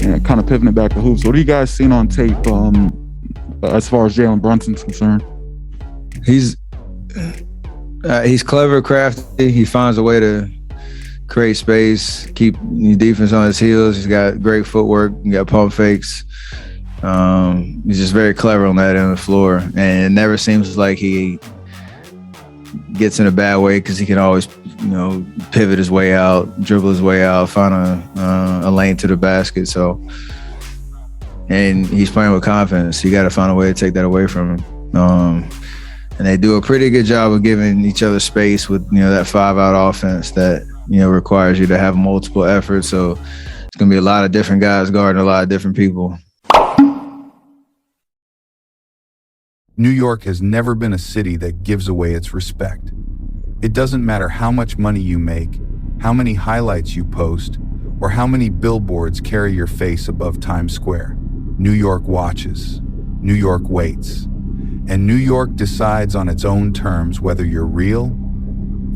And kind of pivoting back to hoops, what are you guys seeing on tape as far as Jalen Brunson's concerned? He's clever, crafty. He finds a way to create space, keep defense on his heels. He's got great footwork. He got pump fakes. He's just very clever on that end of the floor, and it never seems like he gets in a bad way because he can always, pivot his way out, dribble his way out, find a lane to the basket. So, and he's playing with confidence. You got to find a way to take that away from him. And they do a pretty good job of giving each other space with that 5-out offense that requires you to have multiple efforts. So it's gonna be a lot of different guys guarding a lot of different people. New York has never been a city that gives away its respect. It doesn't matter how much money you make, how many highlights you post, or how many billboards carry your face above Times Square. New York watches, New York waits, and New York decides on its own terms whether you're real.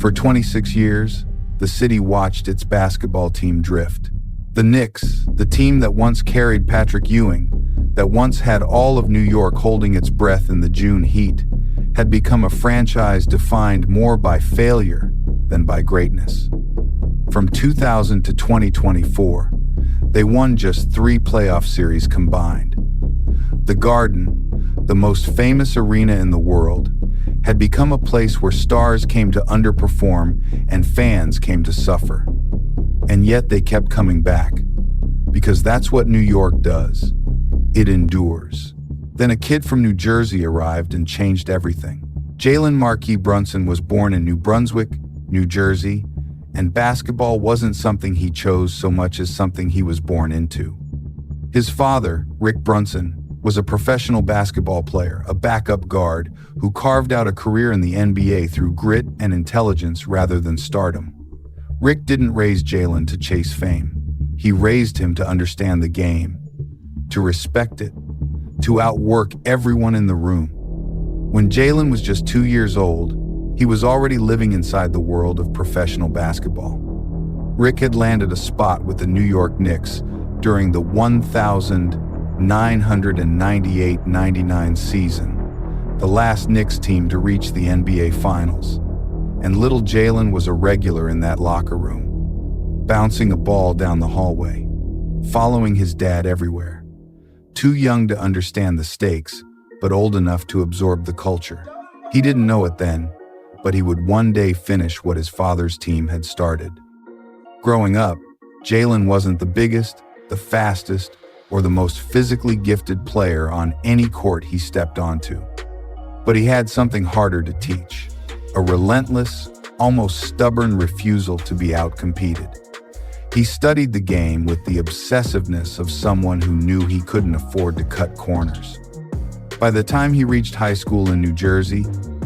For 26 years, the city watched its basketball team drift. The Knicks, the team that once carried Patrick Ewing, that once had all of New York holding its breath in the June heat, had become a franchise defined more by failure than by greatness. From 2000 to 2024, they won just 3 playoff series combined. The Garden, the most famous arena in the world, had become a place where stars came to underperform and fans came to suffer. And yet they kept coming back, because that's what New York does. It endures. Then a kid from New Jersey arrived and changed everything. Jalen Marquis Brunson was born in New Brunswick, New Jersey, and basketball wasn't something he chose so much as something he was born into. His father, Rick Brunson, was a professional basketball player, a backup guard, who carved out a career in the NBA through grit and intelligence rather than stardom. Rick didn't raise Jalen to chase fame. He raised him to understand the game, to respect it, to outwork everyone in the room. When Jalen was just 2 years old, he was already living inside the world of professional basketball. Rick had landed a spot with the New York Knicks during the 1998-99 season, the last Knicks team to reach the NBA Finals. And little Jalen was a regular in that locker room, bouncing a ball down the hallway, following his dad everywhere. Too young to understand the stakes, but old enough to absorb the culture. He didn't know it then, but he would one day finish what his father's team had started. Growing up, Jalen wasn't the biggest, the fastest, or the most physically gifted player on any court he stepped onto. But he had something harder to teach, a relentless, almost stubborn refusal to be outcompeted. He studied the game with the obsessiveness of someone who knew he couldn't afford to cut corners. By the time he reached high school in New Jersey,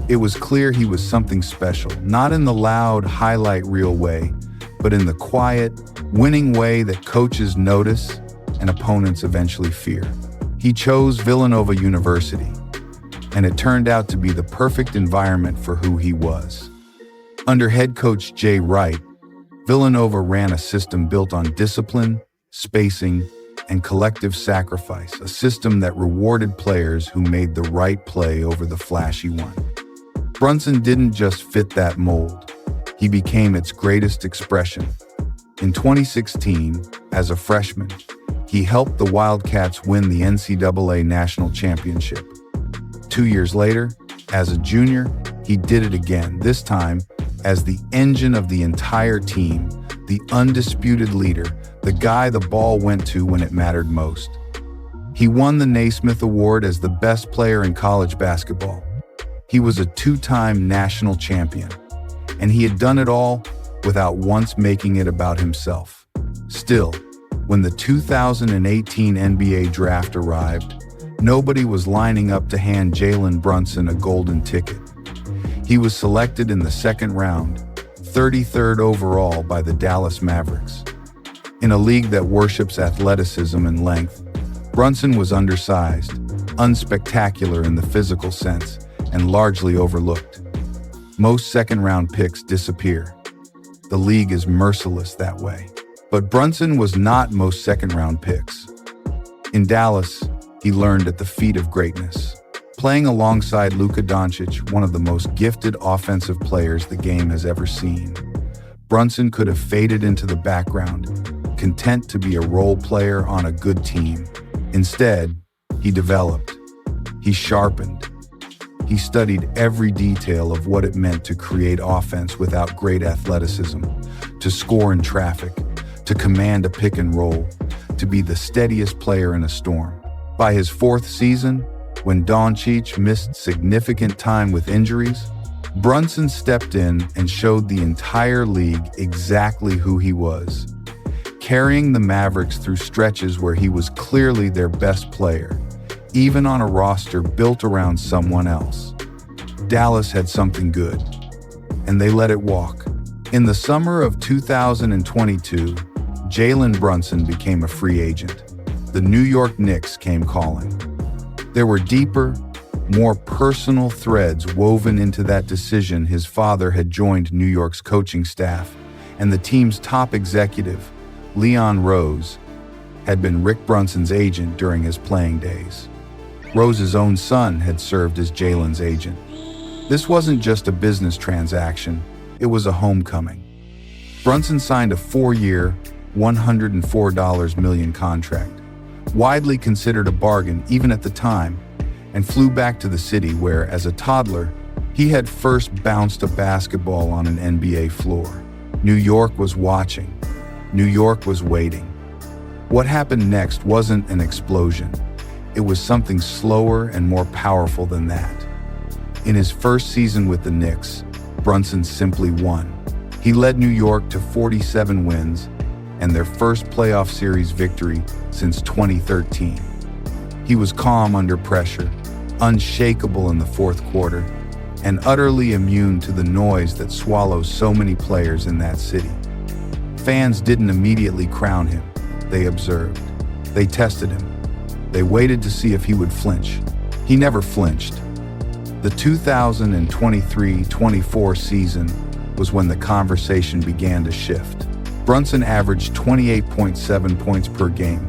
it was clear he was something special, not in the loud, highlight reel way, but in the quiet, winning way that coaches notice and opponents eventually fear. He chose Villanova University, and it turned out to be the perfect environment for who he was. Under head coach Jay Wright, Villanova ran a system built on discipline, spacing, and collective sacrifice, a system that rewarded players who made the right play over the flashy one. Brunson didn't just fit that mold, he became its greatest expression. In 2016, as a freshman, he helped the Wildcats win the NCAA National Championship. 2 years later, as a junior, he did it again, this time as the engine of the entire team, the undisputed leader, the guy the ball went to when it mattered most. He won the Naismith Award as the best player in college basketball. He was a 2-time national champion, and he had done it all without once making it about himself. Still, when the 2018 NBA draft arrived, nobody was lining up to hand Jalen Brunson a golden ticket. He was selected in the second round, 33rd overall by the Dallas Mavericks. In a league that worships athleticism and length, Brunson was undersized, unspectacular in the physical sense, and largely overlooked. Most second-round picks disappear. The league is merciless that way. But Brunson was not most second-round picks. In Dallas, he learned at the feet of greatness. Playing alongside Luka Doncic, one of the most gifted offensive players the game has ever seen, Brunson could have faded into the background, content to be a role player on a good team. Instead, he developed. He sharpened. He studied every detail of what it meant to create offense without great athleticism, to score in traffic, to command a pick and roll, to be the steadiest player in a storm. By his fourth season, when Doncic missed significant time with injuries, Brunson stepped in and showed the entire league exactly who he was, carrying the Mavericks through stretches where he was clearly their best player, even on a roster built around someone else. Dallas had something good, and they let it walk. In the summer of 2022, Jalen Brunson became a free agent. The New York Knicks came calling. There were deeper, more personal threads woven into that decision. His father had joined New York's coaching staff, and the team's top executive, Leon Rose, had been Rick Brunson's agent during his playing days. Rose's own son had served as Jalen's agent. This wasn't just a business transaction, it was a homecoming. Brunson signed a 4-year, $104 million contract, widely considered a bargain even at the time, and flew back to the city where, as a toddler, he had first bounced a basketball on an NBA floor. New York was watching. New York was waiting. What happened next wasn't an explosion. It was something slower and more powerful than that. In his first season with the Knicks, Brunson simply won. He led New York to 47 wins and their first playoff series victory since 2013. He was calm under pressure, unshakable in the fourth quarter, and utterly immune to the noise that swallows so many players in that city. Fans didn't immediately crown him. They observed. They tested him. They waited to see if he would flinch. He never flinched. The 2023-24 season was when the conversation began to shift. Brunson averaged 28.7 points per game,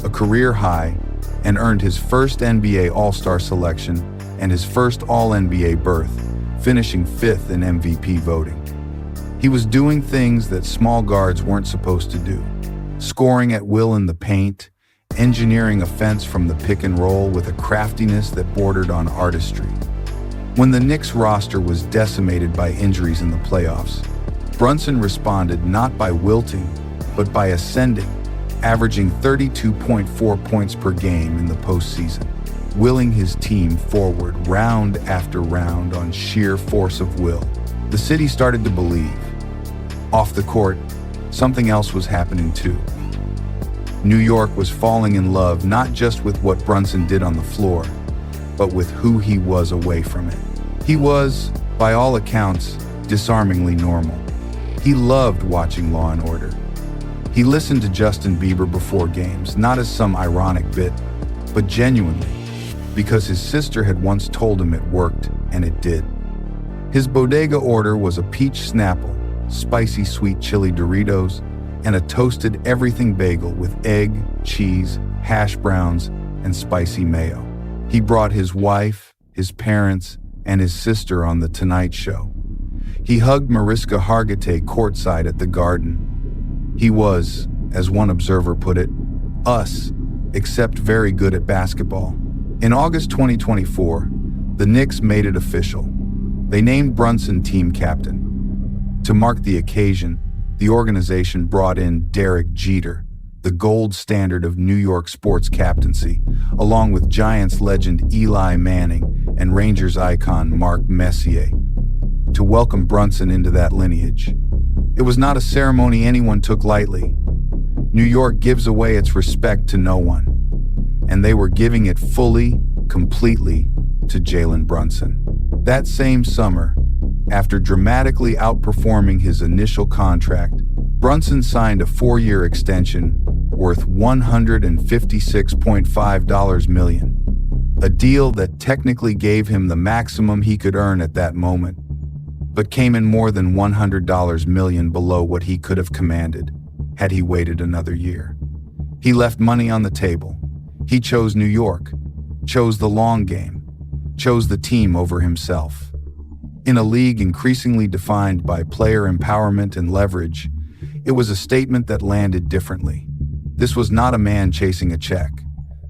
a career high, and earned his first NBA All-Star selection and his first All-NBA berth, finishing 5th in MVP voting. He was doing things that small guards weren't supposed to do, scoring at will in the paint, engineering offense from the pick and roll with a craftiness that bordered on artistry. When the Knicks roster was decimated by injuries in the playoffs, Brunson responded not by wilting, but by ascending, averaging 32.4 points per game in the postseason, willing his team forward round after round on sheer force of will. The city started to believe. Off the court, something else was happening too. New York was falling in love not just with what Brunson did on the floor, but with who he was away from it. He was, by all accounts, disarmingly normal. He loved watching Law and Order. He listened to Justin Bieber before games, not as some ironic bit, but genuinely, because his sister had once told him it worked, and it did. His bodega order was a peach Snapple, spicy sweet chili Doritos, and a toasted everything bagel with egg, cheese, hash browns, and spicy mayo. He brought his wife, his parents, and his sister on The Tonight Show. He hugged Mariska Hargitay courtside at the Garden. He was, as one observer put it, us, except very good at basketball. In August 2024, the Knicks made it official. They named Brunson team captain. To mark the occasion, the organization brought in Derek Jeter, the gold standard of New York sports captaincy, along with Giants legend Eli Manning and Rangers icon Mark Messier, to welcome Brunson into that lineage. It was not a ceremony anyone took lightly. New York gives away its respect to no one, and they were giving it fully, completely to Jalen Brunson. That same summer, after dramatically outperforming his initial contract, Brunson signed a 4-year extension worth $156.5 million, a deal that technically gave him the maximum he could earn at that moment, but came in more than $100 million below what he could have commanded had he waited another year. He left money on the table. He chose New York, chose the long game, chose the team over himself. In a league increasingly defined by player empowerment and leverage, it was a statement that landed differently. This was not a man chasing a check.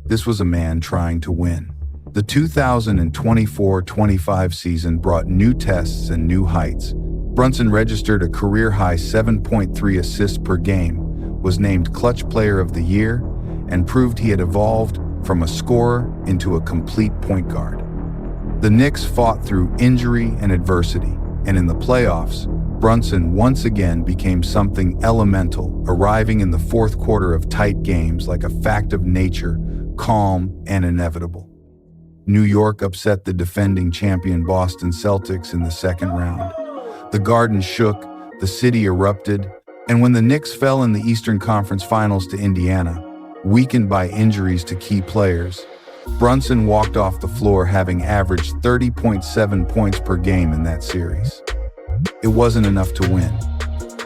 This was a man trying to win. The 2024-25 season brought new tests and new heights. Brunson registered a career-high 7.3 assists per game, was named Clutch Player of the Year, and proved he had evolved from a scorer into a complete point guard. The Knicks fought through injury and adversity, and in the playoffs, Brunson once again became something elemental, arriving in the fourth quarter of tight games like a fact of nature, calm and inevitable. New York upset the defending champion Boston Celtics in the second round. The Garden shook, the city erupted, and when the Knicks fell in the Eastern Conference Finals to Indiana, weakened by injuries to key players, Brunson walked off the floor having averaged 30.7 points per game in that series. It wasn't enough to win,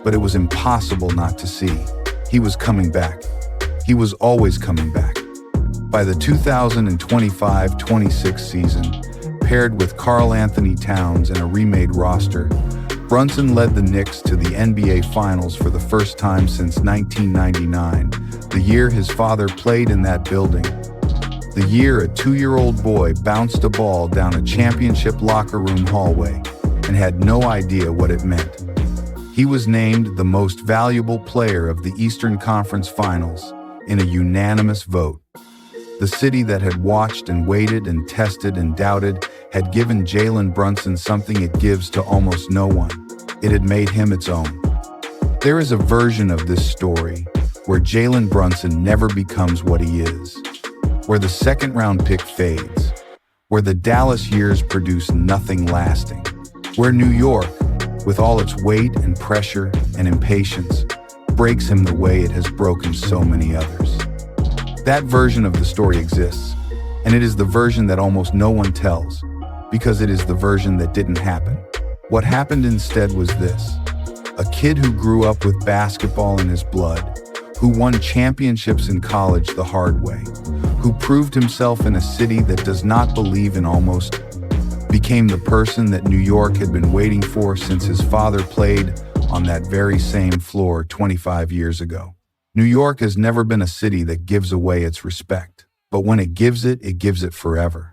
but it was impossible not to see. He was coming back. He was always coming back. By the 2025-26 season, paired with Karl Anthony Towns and a remade roster, Brunson led the Knicks to the NBA Finals for the first time since 1999, the year his father played in that building. The year a 2-year-old boy bounced a ball down a championship locker room hallway and had no idea what it meant. He was named the most valuable player of the Eastern Conference Finals in a unanimous vote. The city that had watched and waited and tested and doubted had given Jalen Brunson something it gives to almost no one. It had made him its own. There is a version of this story where Jalen Brunson never becomes what he is, where the second-round pick fades, where the Dallas years produce nothing lasting, where New York, with all its weight and pressure and impatience, breaks him the way it has broken so many others. That version of the story exists, and it is the version that almost no one tells, because it is the version that didn't happen. What happened instead was this: a kid who grew up with basketball in his blood, who won championships in college the hard way, who proved himself in a city that does not believe in almost, became the person that New York had been waiting for since his father played on that very same floor 25 years ago. New York has never been a city that gives away its respect, but when it gives it forever.